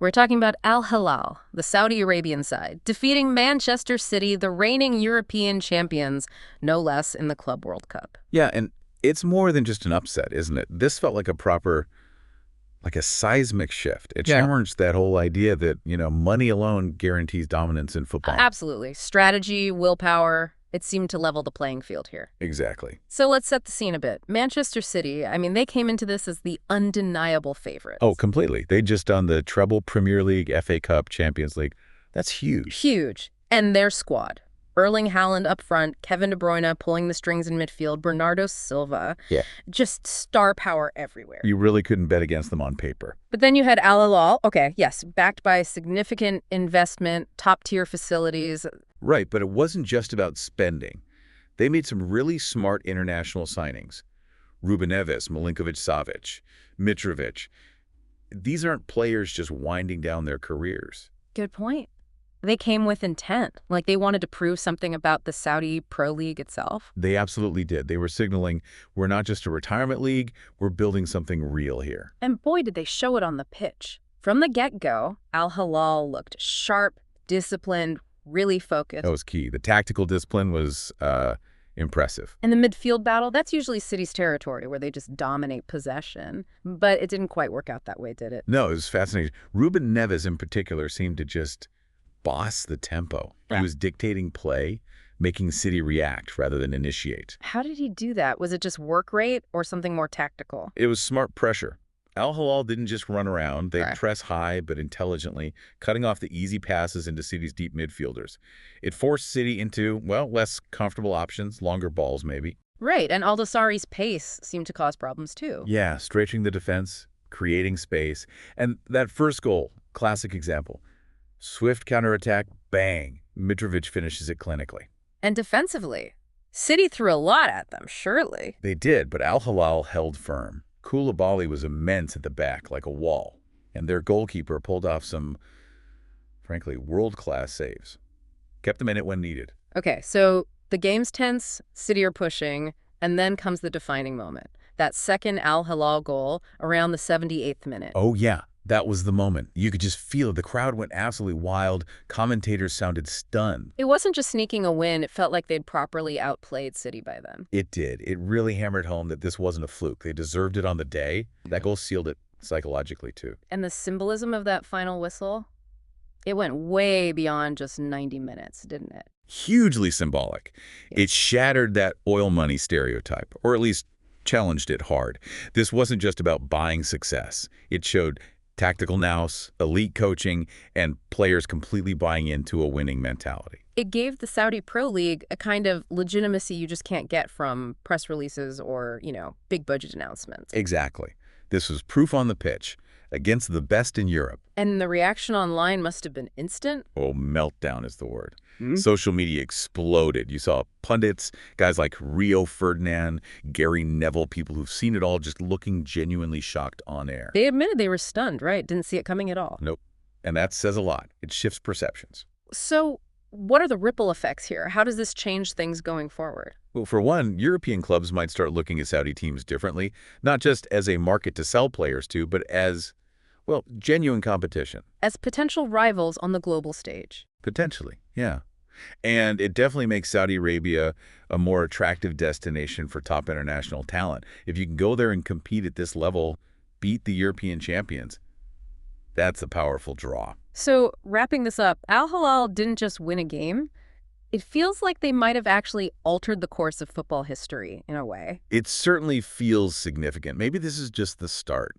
We're talking about Al Hilal, the Saudi Arabian side, defeating Manchester City, the reigning European champions, no less, in the Club World Cup. Yeah, and it's more than just an upset, isn't it? This felt like like a seismic shift. It challenged that whole idea that, money alone guarantees dominance in football. Absolutely. Strategy, willpower, it seemed to level the playing field here. Exactly. So let's set the scene a bit. Manchester City, they came into this as the undeniable favorites. Oh, completely. They just done the treble Premier League, FA Cup, Champions League. That's huge. Huge. And their squad. Erling Haaland up front, Kevin De Bruyne pulling the strings in midfield, Bernardo Silva. Yeah. Just star power everywhere. You really couldn't bet against them on paper. But then you had Al Hilal, okay, yes, backed by significant investment, top-tier facilities. Right, but it wasn't just about spending. They made some really smart international signings. Ruben Neves, Milinkovic-Savic, Mitrovic. These aren't players just winding down their careers. Good point. They came with intent, like they wanted to prove something about the Saudi Pro League itself. They absolutely did. They were signaling, we're not just a retirement league, we're building something real here. And boy, did they show it on the pitch. From the get-go, Al Hilal looked sharp, disciplined, really focused. That was key. The tactical discipline was impressive. And the midfield battle, that's usually City's territory, where they just dominate possession. But it didn't quite work out that way, did it? No, it was fascinating. Ruben Neves in particular seemed to just boss the tempo. Yeah. He was dictating play, making City react rather than initiate. How did he do that? Was it just work rate or something more tactical? It was smart pressure. Al Hilal didn't just run around. They Right. press high but intelligently, cutting off the easy passes into City's deep midfielders. It forced City into, less comfortable options, longer balls maybe. Right, and Aldasari's pace seemed to cause problems too. Yeah, stretching the defense, creating space. And that first goal, classic example. Swift counterattack, bang. Mitrovic finishes it clinically. And defensively, City threw a lot at them, surely. They did, but Al Hilal held firm. Koulibaly was immense at the back, like a wall. And their goalkeeper pulled off some, frankly, world-class saves. Kept them in it when needed. Okay, so the game's tense, City are pushing, and then comes the defining moment. That second Al Hilal goal around the 78th minute. Oh, yeah. That was the moment. You could just feel it. The crowd went absolutely wild. Commentators sounded stunned. It wasn't just sneaking a win. It felt like they'd properly outplayed City by then. It did. It really hammered home that this wasn't a fluke. They deserved it on the day. That goal sealed it psychologically, too. And the symbolism of that final whistle, it went way beyond just 90 minutes, didn't it? Hugely symbolic. Yeah. It shattered that oil money stereotype, or at least challenged it hard. This wasn't just about buying success. It showed tactical nous, elite coaching, and players completely buying into a winning mentality. It gave the Saudi Pro League a kind of legitimacy you just can't get from press releases or, big budget announcements. Exactly. This was proof on the pitch against the best in Europe. And the reaction online must have been instant. Oh, meltdown is the word. Social media exploded. You saw pundits, guys like Rio Ferdinand, Gary Neville, people who've seen it all just looking genuinely shocked on air. They admitted they were stunned, right? Didn't see it coming at all. Nope. And that says a lot. It shifts perceptions. So what are the ripple effects here? How does this change things going forward? Well, for one, European clubs might start looking at Saudi teams differently, not just as a market to sell players to, but as, genuine competition. As potential rivals on the global stage. Potentially, yeah. And it definitely makes Saudi Arabia a more attractive destination for top international talent. If you can go there and compete at this level, beat the European champions, that's a powerful draw. So wrapping this up, Al Hilal didn't just win a game. It feels like they might have actually altered the course of football history in a way. It certainly feels significant. Maybe this is just the start,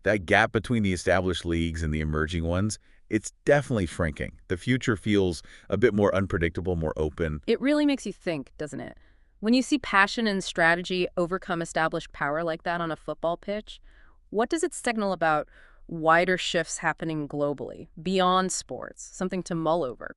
That gap between the established leagues and the emerging ones, it's definitely shrinking. The future feels a bit more unpredictable, more open. It really makes you think, doesn't it? When you see passion and strategy overcome established power like that on a football pitch, what does it signal about wider shifts happening globally, beyond sports, something to mull over?